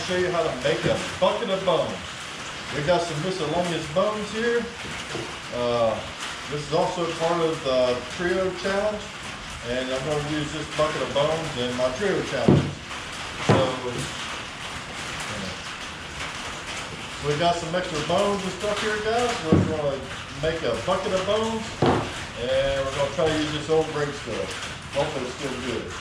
show you how to make a bucket of bones. We got some miscellaneous bones here. This is also part of the trio challenge, and I'm going to use this bucket of bones in my trio challenge. So we got some extra bones and stuff here, guys. We're going to make a bucket of bones, and we're going to try to use this old brake stuff. Hopefully it's still good.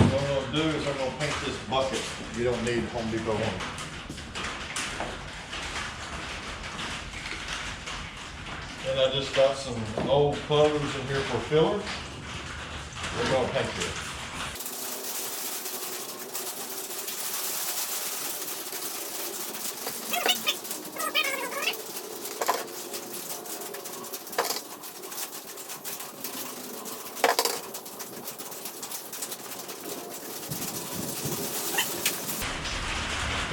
What I'm going to do is I'm going to paint this bucket. You don't need Home Depot one. And I just got some old clothes in here for filler. We're going to paint this.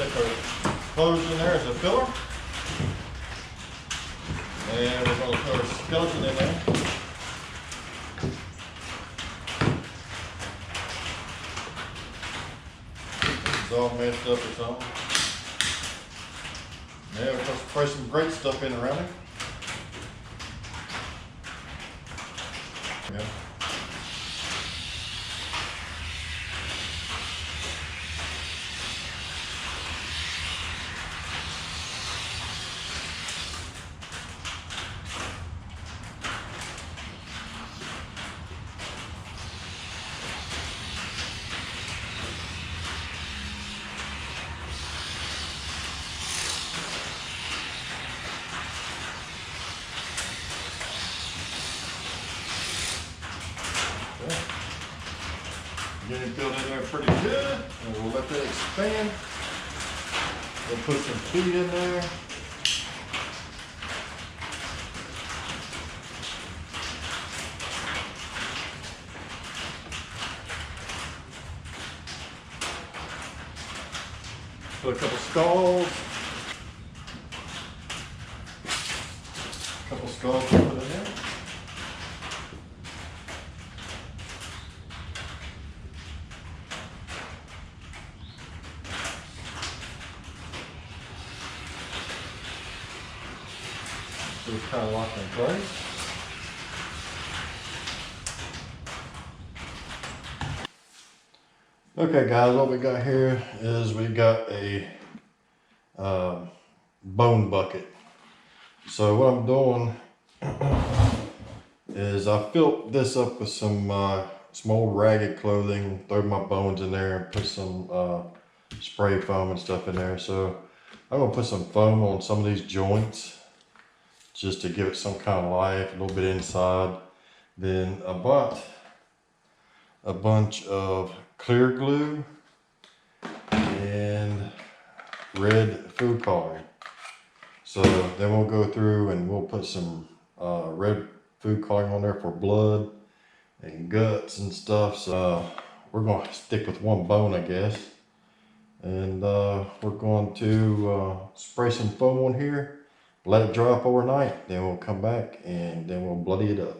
Stick our clothes in there as a filler. And we're going to put our skeleton in there. This is all messed up or something. Now we're going to spray some great stuff in around it. Yeah. Get it filled in there pretty good, and we'll let that expand. We'll put some feet in there. Put a couple skulls. A couple skulls to put in there. So it's kind of locked in place. Okay guys, what we got here is we got a bone bucket. So what I'm doing is I filled this up with some old ragged clothing, throw my bones in there, and put some spray foam and stuff in there. So I'm gonna put some foam on some of these joints just to give it some kind of life, a little bit inside. Then I bought a bunch of clear glue and red food coloring. So then we'll go through and we'll put some red food coloring on there for blood and guts and stuff. So we're going to stick with one bone, I guess. And we're going to spray some foam on here, let it dry up overnight, then we'll come back and then we'll bloody it up.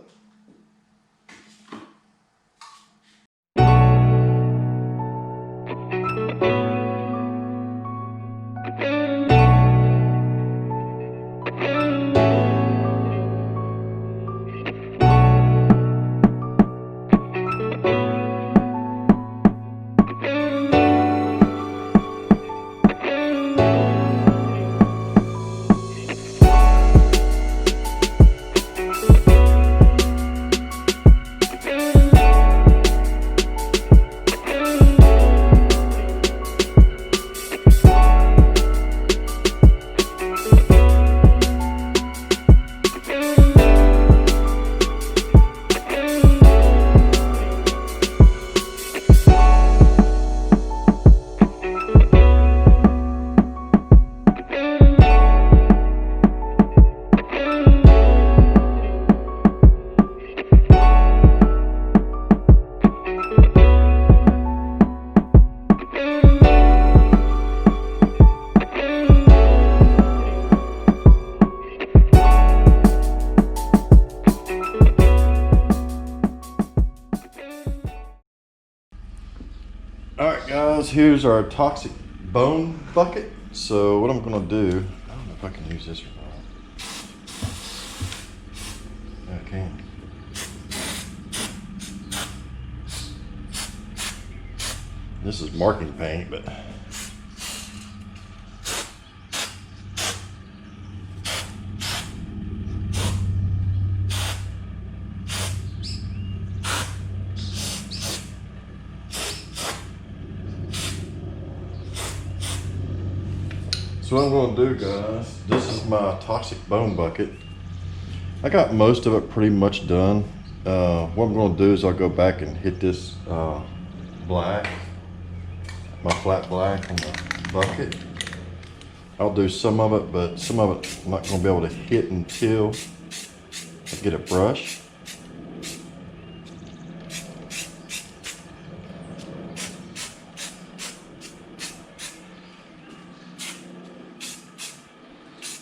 here's our toxic bone bucket. So what I'm gonna do, I don't know if I can use this or not. I can. This is marking paint, but so what I'm going to do, guys, this is my toxic bone bucket. I got most of it pretty much done. What I'm going to do is I'll go back and hit this black, my flat black on the bucket. I'll do some of it, but some of it I'm not going to be able to hit until I get a brush.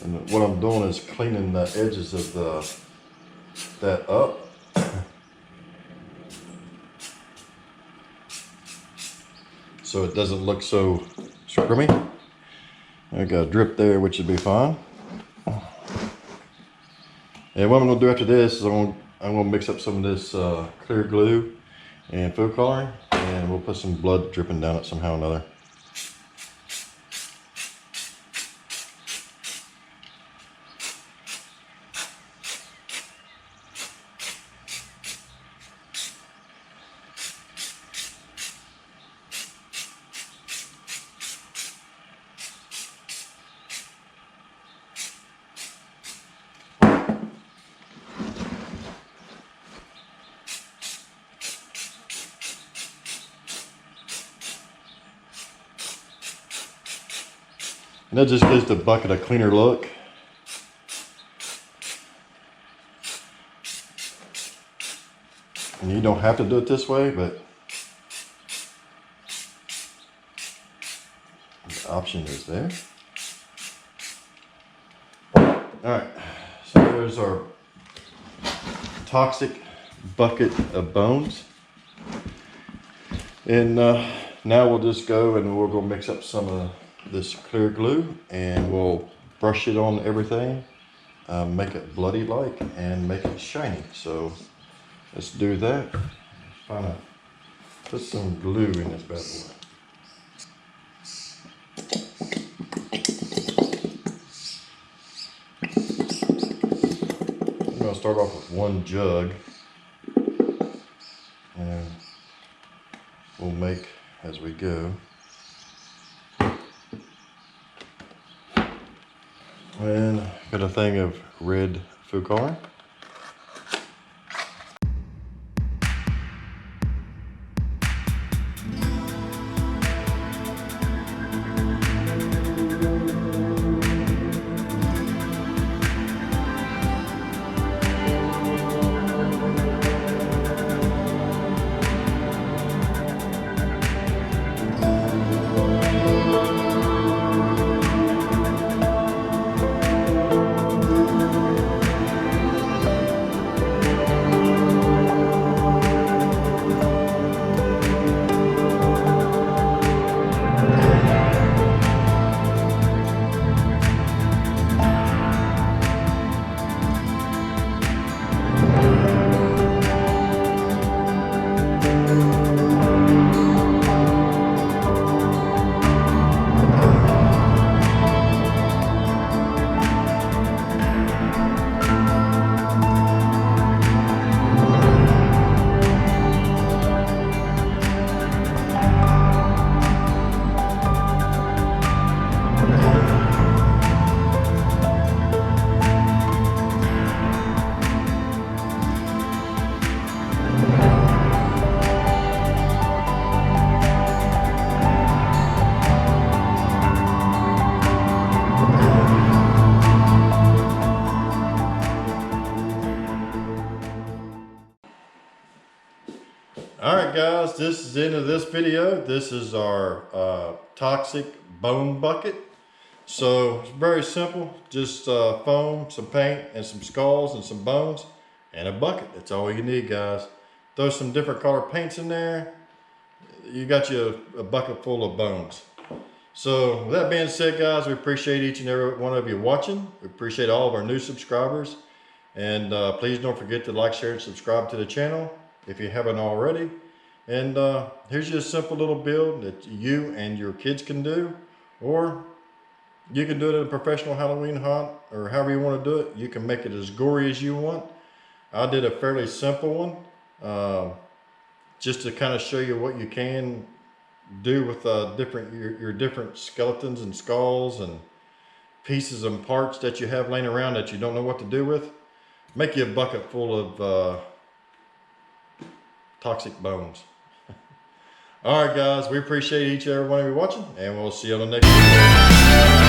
And what I'm doing is cleaning the edges of that up. So it doesn't look so scrummy. I got a drip there, which should be fine. And what I'm gonna do after this is I'm gonna mix up some of this clear glue and food coloring, and we'll put some blood dripping down it somehow or another. And that just gives the bucket a cleaner look. And you don't have to do it this way, but the option is there. Alright, so there's our toxic bucket of bones. And now we'll just go and we'll go mix up some of this clear glue and we'll brush it on everything, make it bloody like and make it shiny. So let's do that. Put some glue in this bad boy. I'm going to start off with one jug and we'll make as we go. And got a thing of red food coloring. Alright guys, this is the end of this video. This is our toxic bone bucket. So it's very simple, just foam, some paint, and some skulls and some bones, and a bucket. That's all you need, guys. Throw some different color paints in there. you got you a bucket full of bones. So with that being said, guys, we appreciate each and every one of you watching. We appreciate all of our new subscribers. And please don't forget to like, share, and subscribe to the channel if you haven't already. And here's just a simple little build that you and your kids can do. Or you can do it at a professional Halloween hunt, or however you want to do it. You can make it as gory as you want. I did a fairly simple one, just to kind of show you what you can do with your different skeletons and skulls and pieces and parts that you have laying around that you don't know what to do with. Make you a bucket full of toxic bones. All right, guys, we appreciate each and every one of you watching, and we'll see you on the next video.